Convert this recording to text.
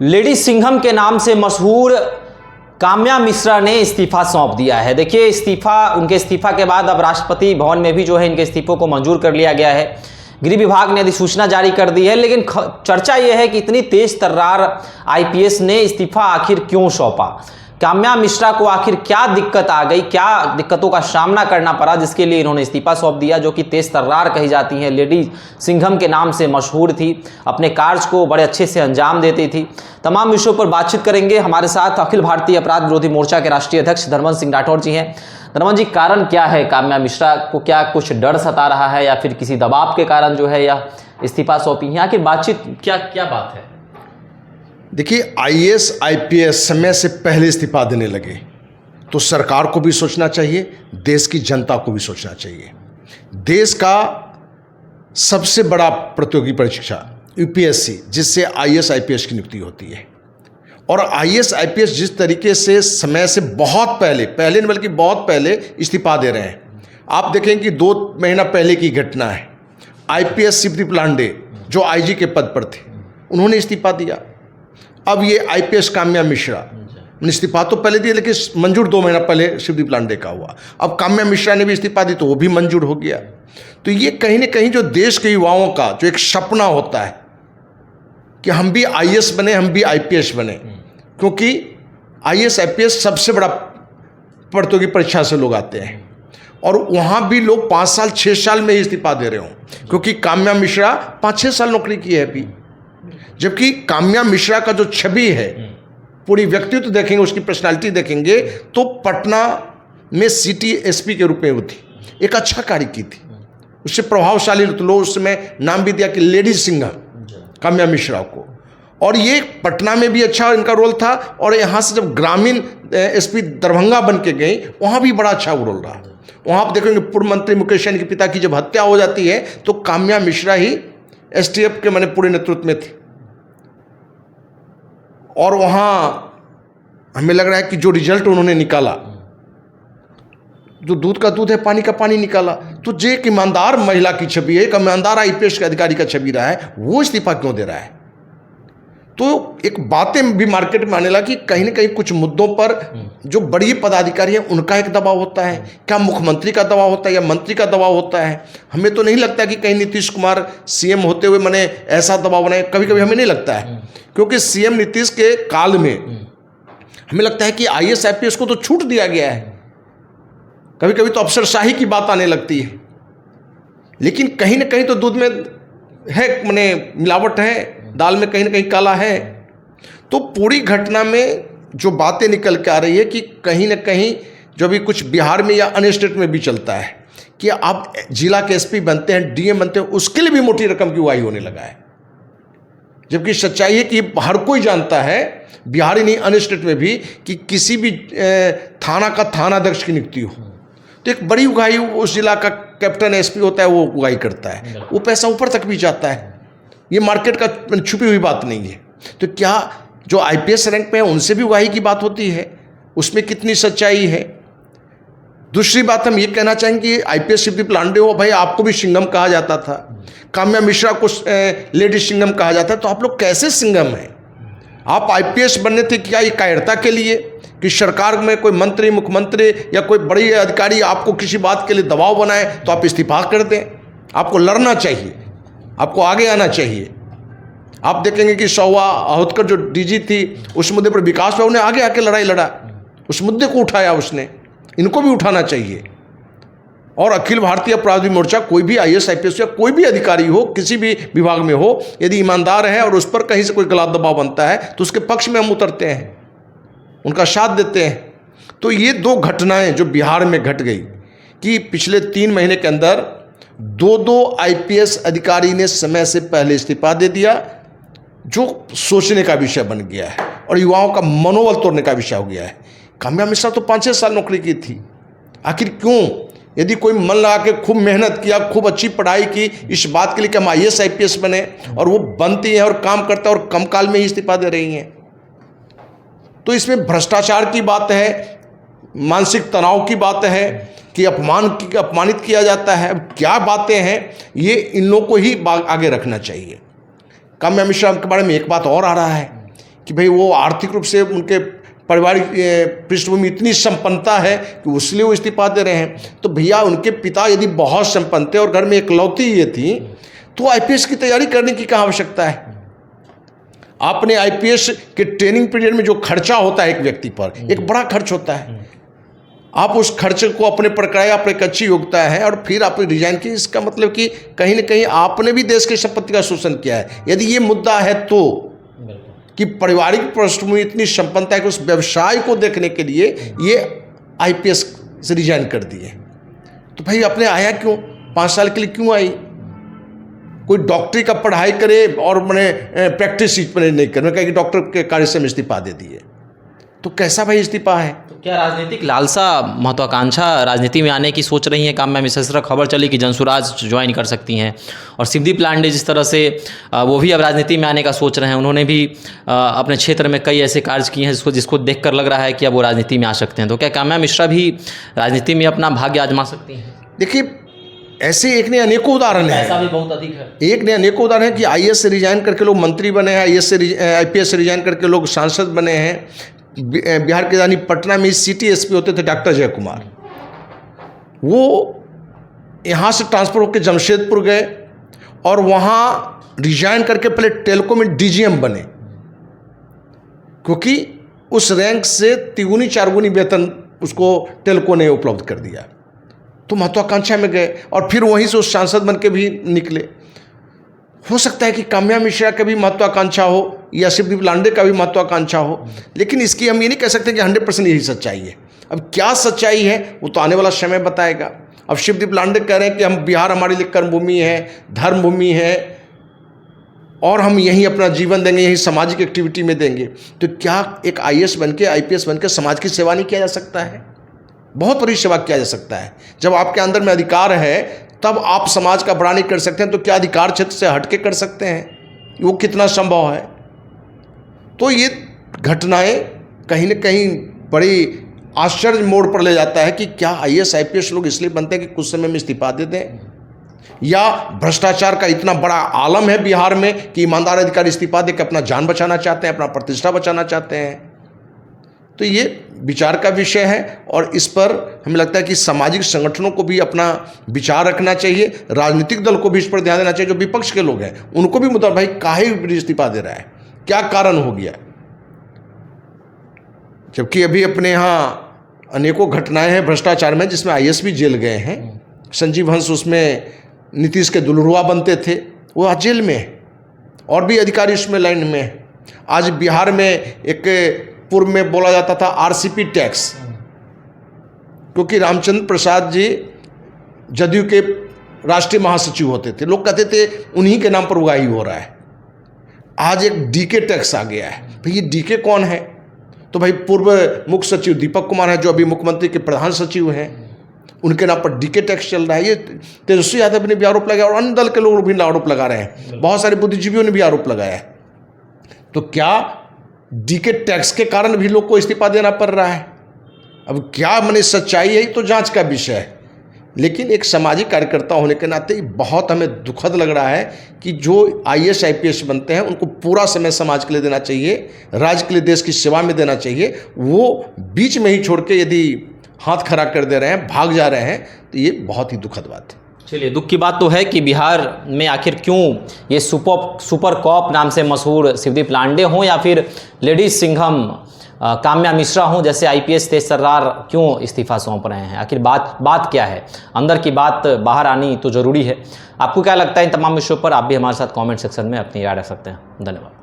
Lady Singham के नाम से मशहूर काम्या मिश्रा ने इस्तीफा सौंप दिया है। देखिए उनके इस्तीफा के बाद अब राष्ट्रपति भवन में भी जो है इनके इस्तीफों को मंजूर कर लिया गया है। गृह विभाग ने अधिसूचना जारी कर दी है, लेकिन चर्चा यह है कि इतनी तेज तर्रार आईपीएस ने इस्तीफा आखिर क्यों सौंपा। काम्या मिश्रा को आखिर क्या दिक्कत आ गई, क्या दिक्कतों का सामना करना पड़ा जिसके लिए इन्होंने इस्तीफा सौंप दिया, जो कि तेज तर्रार कही जाती हैं। लेडी सिंघम के नाम से मशहूर थी, अपने कार्य को बड़े अच्छे से अंजाम देती थी। तमाम विषयों पर बातचीत करेंगे। हमारे साथ अखिल भारतीय अपराध विरोधी मोर्चा के राष्ट्रीय अध्यक्ष धर्मन सिंह राठौर जी हैं। धर्मन जी, कारण क्या है? काम्या मिश्रा को क्या कुछ डर सता रहा है या फिर किसी दबाव के कारण जो है यह इस्तीफा सौंपी है? आखिर बातचीत क्या बात है? देखिए, आईएएस आईपीएस समय से पहले इस्तीफा देने लगे तो सरकार को भी सोचना चाहिए, देश की जनता को भी सोचना चाहिए। देश का सबसे बड़ा प्रतियोगी परीक्षा यूपीएससी, जिससे आईएएस आईपीएस की नियुक्ति होती है, और आईएएस आईपीएस जिस तरीके से समय से बहुत पहले नहीं बल्कि बहुत पहले इस्तीफा दे रहे हैं। आप देखें कि 2 महीना पहले की घटना है। आईपीएस शिवदीप लांडे जो आईजी के पद पर थे, उन्होंने इस्तीफा दिया। अब ये आईपीएस काम्या मिश्रा, इस्तीफा तो पहले दिया लेकिन मंजूर 2 महीना पहले शिवदीप लांडे का हुआ। अब काम्या मिश्रा ने भी इस्तीफा दी तो वो भी मंजूर हो गया। तो ये कहीं ना कहीं जो देश के युवाओं का जो एक सपना होता है कि हम भी आईएएस बने, हम भी आईपीएस बने, क्योंकि आईएएस आईपीएस सबसे बड़ा प्रतियोगी परीक्षा से लोग आते हैं और वहाँ भी लोग 5 साल 6 साल में ही इस्तीफा दे रहे हों, क्योंकि काम्या मिश्रा 5-6 साल नौकरी की है अभी। जबकि काम्या मिश्रा का जो छवि है, पूरी व्यक्तित्व देखेंगे, उसकी पर्सनालिटी देखेंगे तो पटना में सिटी एसपी के रूप में वो थी, एक अच्छा कार्य की थी, उससे प्रभावशाली लोग उस समय नाम भी दिया कि लेडी सिंघम काम्या मिश्रा को। और ये पटना में भी अच्छा इनका रोल था, और यहाँ से जब ग्रामीण एसपी दरभंगा बन के गई वहाँ भी बड़ा अच्छा वो रोल रहा। वहाँ आप देखेंगे पूर्व मंत्री मुकेश सहनी के पिता की जब हत्या हो जाती है तो काम्या मिश्रा ही एसटीएफ के मैंने पूरे नेतृत्व में थी। और वहाँ हमें लग रहा है कि जो रिजल्ट उन्होंने निकाला, जो दूध का दूध है पानी का पानी निकाला, तो जो एक ईमानदार महिला की छवि है, एक ईमानदार आईपीएस के अधिकारी का छवि रहा है, वो इस्तीफा क्यों दे रहा है? तो एक बातें भी मार्केट में आने लगी कि कहीं ना कहीं कुछ मुद्दों पर जो बड़ी पदाधिकारी हैं उनका एक दबाव होता है। क्या मुख्यमंत्री का दबाव होता है या मंत्री का दबाव होता है? हमें तो नहीं लगता कि कहीं नीतीश कुमार सीएम होते हुए मैंने ऐसा दबाव बनाया, कभी कभी हमें नहीं लगता है, क्योंकि सीएम नीतीश के काल में हमें लगता है कि आईएएस आईपीएस को तो छूट दिया गया है। कभी कभी तो अफसरशाही की बात आने लगती है, लेकिन कहीं ना कहीं तो दूध में है मैंने मिलावट है, दाल में कहीं ना कहीं काला है। तो पूरी घटना में जो बातें निकल के आ रही है कि कहीं ना कहीं जो भी कुछ बिहार में या अन्य स्टेट में भी चलता है कि आप जिला के एसपी बनते हैं, डीएम बनते हैं, उसके लिए भी मोटी रकम की उगाही होने लगा है। जबकि सच्चाई है कि हर कोई जानता है, बिहार ही नहीं अन्य स्टेट में भी, कि किसी भी थाना का थानाध्यक्ष की नियुक्ति हो तो एक बड़ी उगाही उस जिला का कैप्टन एसपी होता है, वो उगाही करता है, वो पैसा ऊपर तक भी जाता है। ये मार्केट का छुपी हुई बात नहीं है। तो क्या जो आईपीएस रैंक पे है उनसे भी उगाही की बात होती है? उसमें कितनी सच्चाई है? दूसरी बात हम ये कहना चाहेंगे कि आईपीएस शिवदीप लांडे हो, भाई आपको भी सिंघम कहा जाता था, काम्या मिश्रा को लेडी सिंघम कहा जाता है, तो आप लोग कैसे सिंघम हैं? आप आईपीएस बनने थे क्या ये कायरता के लिए कि सरकार में कोई मंत्री, मुख्यमंत्री या कोई बड़ी अधिकारी आपको किसी बात के लिए दबाव बनाए तो आप इस्तीफा कर दें? आपको लड़ना चाहिए, आपको आगे आना चाहिए। आप देखेंगे कि शोभा अहोतकर जो डीजी थी, उस मुद्दे पर विकास बाबू ने आगे आके लड़ाई लड़ा, उस मुद्दे को उठाया उसने। इनको भी उठाना चाहिए। और अखिल भारतीय अपराध विरोधी मोर्चा कोई भी आईएएस आईपीएस या कोई भी अधिकारी हो, किसी भी विभाग में हो, यदि ईमानदार है और उस पर कहीं से कोई गलत दबाव बनता है तो उसके पक्ष में हम उतरते हैं, उनका साथ देते हैं। तो ये 2 घटनाएं जो बिहार में घट गई कि पिछले 3 महीने के अंदर 2 आईपीएस अधिकारी ने समय से पहले इस्तीफा दे दिया, जो सोचने का विषय बन गया है और युवाओं का मनोबल तोड़ने का विषय हो गया है। काम्या मिश्रा तो 5-6 साल नौकरी की थी, आखिर क्यों? यदि कोई मन लगा के खूब मेहनत किया, खूब अच्छी पढ़ाई की इस बात के लिए कि हम आईएएस आईपीएस बने, और वो बनती हैं और काम करते हैं और कम काल में ही इस्तीफा दे रही हैं, तो इसमें भ्रष्टाचार की बात है, मानसिक तनाव की बात है कि अपमानित किया जाता है। क्या बातें हैं, ये इन लोगों को ही आगे रखना चाहिए। काम्या मिश्रा के बारे में एक बात और आ रहा है कि भाई वो आर्थिक रूप से उनके पारिवारिक पृष्ठभूमि इतनी संपन्नता है कि इसलिए वो इस्तीफा दे रहे हैं। तो भैया उनके पिता यदि बहुत संपन्न थे और घर में इकलौती ये थी, तो आईपीएस की तैयारी करने की क्या आवश्यकता है? आपने आईपीएस के ट्रेनिंग पीरियड में जो खर्चा होता है एक व्यक्ति पर, एक बड़ा खर्च होता है, आप उस खर्च को अपने पर कराए, आप एक अच्छी योग्यता है और फिर आप रिजाइन की, इसका मतलब कि कहीं ना कहीं आपने भी देश की संपत्ति का शोषण किया है। यदि ये मुद्दा है तो कि पारिवारिक पृष्ठभूमि इतनी संपन्नता है कि उस व्यवसाय को देखने के लिए ये आईपीएस से रिजाइन कर दिए, तो भाई आपने आया क्यों? 5 साल के लिए क्यों आई? कोई डॉक्टरी का पढ़ाई करे और मैंने प्रैक्टिस नहीं करे, मैं कहा कि डॉक्टर के कार्य से इस्तीफा दे दिए, तो कैसा भाई इस्तीफा है? तो क्या राजनीतिक लालसा, महत्वाकांक्षा राजनीति में आने की सोच रही है काम्या मिश्रा? से खबर चली कि जनसुराज ज्वाइन कर सकती हैं, और शिवदीप लांडे जिस तरह से वो भी अब राजनीति में आने का सोच रहे हैं, उन्होंने भी अपने क्षेत्र में कई ऐसे कार्य किए हैं जिसको देखकर लग रहा है कि अब वो राजनीति में आ सकते हैं। तो क्या काम्या मिश्रा भी राजनीति में अपना भाग्य आजमा सकती हैं? देखिए, ऐसे एक ने अनेकों उदाहरण है, ऐसा भी बहुत अधिक है। एक ने अनेकों उदाहरण है कि आईएएस से रिजाइन करके लोग मंत्री बने हैं, आईपीएस से रिजाइन करके लोग सांसद बने हैं। बिहार की राजधानी पटना में सिटी एसपी होते थे डॉक्टर जय कुमार, वो यहाँ से ट्रांसफर होकर जमशेदपुर गए और वहाँ रिजाइन करके पहले टेल्को में डीजीएम बने, क्योंकि उस रैंक से 3-4 वेतन उसको टेल्को ने उपलब्ध कर दिया। तो महत्वाकांक्षा में गए और फिर वहीं से उस सांसद बन के भी निकले। हो सकता है कि काम्या मिश्रा का भी महत्वाकांक्षा हो या शिवदीप लांडे का भी महत्वाकांक्षा हो, लेकिन इसकी हम ये नहीं कह सकते कि 100% यही सच्चाई है। अब क्या सच्चाई है वो तो आने वाला समय बताएगा। अब शिवदीप लांडे कह रहे हैं कि हम बिहार हमारे लिए कर्मभूमि है, धर्मभूमि है और हम यहीं अपना जीवन देंगे, यहीं सामाजिक एक्टिविटी में देंगे। तो क्या एक आईएएस बन के, आईपीएस बन के समाज की सेवा नहीं किया जा सकता है? बहुत बड़ी सेवा किया जा सकता है। जब आपके अंदर में अधिकार है तब आप समाज का बड़ा नहीं कर सकते हैं, तो क्या अधिकार क्षेत्र से हटके कर सकते हैं? वो कितना संभव है? तो ये घटनाएं कहीं न कहीं बड़ी आश्चर्य मोड़ पर ले जाता है कि क्या आईएएस आईपीएस लोग इसलिए बनते हैं कि कुछ समय में इस्तीफा दे दें, या भ्रष्टाचार का इतना बड़ा आलम है बिहार में कि ईमानदार अधिकारी इस्तीफा देकर अपना जान बचाना चाहते हैं, अपना प्रतिष्ठा बचाना चाहते हैं। तो ये विचार का विषय है और इस पर हमें लगता है कि सामाजिक संगठनों को भी अपना विचार रखना चाहिए, राजनीतिक दल को भी इस पर ध्यान देना चाहिए। जो विपक्ष के लोग हैं उनको भी मुद्दा, भाई काहे इस्तीफा दे रहा है, क्या कारण हो गया? जबकि अभी अपने यहाँ अनेकों घटनाएं हैं भ्रष्टाचार में जिसमें आईएएस भी जेल गए हैं। संजीव हंस उसमें नीतीश के दुल्हरुआ बनते थे, वो आज जेल में है, और भी अधिकारी उसमें लाइन में है। आज बिहार में एक पूर्व में बोला जाता था आरसीपी टैक्स, क्योंकि रामचंद्र प्रसाद जी जदयू के राष्ट्रीय महासचिव होते थे, लोग कहते थे उन्हीं के नाम पर उगाही हो रहा है। आज एक डीके टैक्स आ गया है। भाई ये डीके कौन है? तो भाई पूर्व मुख्य सचिव दीपक कुमार है, जो अभी मुख्यमंत्री के प्रधान सचिव हैं, उनके नाम पर डीके टैक्स चल रहा है। ये तेजस्वी यादव ने भी आरोप लगाया और अन्य दल के लोग भी आरोप लगा रहे हैं, बहुत सारे बुद्धिजीवियों ने भी आरोप लगाया है। तो क्या डीके टैक्स के कारण भी लोग को इस्तीफा देना पड़ रहा है? अब क्या माने सच्चाई है तो जांच का विषय है, लेकिन एक सामाजिक कार्यकर्ता होने के नाते बहुत हमें दुखद लग रहा है कि जो आईएएस आईपीएस बनते हैं उनको पूरा समय समाज के लिए देना चाहिए, राज्य के लिए, देश की सेवा में देना चाहिए। वो बीच में ही छोड़ के यदि हाथ खड़ा कर दे रहे हैं, भाग जा रहे हैं, तो ये बहुत ही दुखद बात है। चलिए, दुख की बात तो है कि बिहार में आखिर क्यों ये सुपर कॉप नाम से मशहूर शिवदीप लांडे हों या फिर लेडीज सिंघम काम्या मिश्रा हों जैसे आईपीएस तेज तर्रार क्यों इस्तीफा सौंप रहे हैं? आखिर बात क्या है? अंदर की बात बाहर आनी तो ज़रूरी है। आपको क्या लगता है इन तमाम विषयों पर? आप भी हमारे साथ कमेंट सेक्शन में अपनी राय रख सकते हैं। धन्यवाद।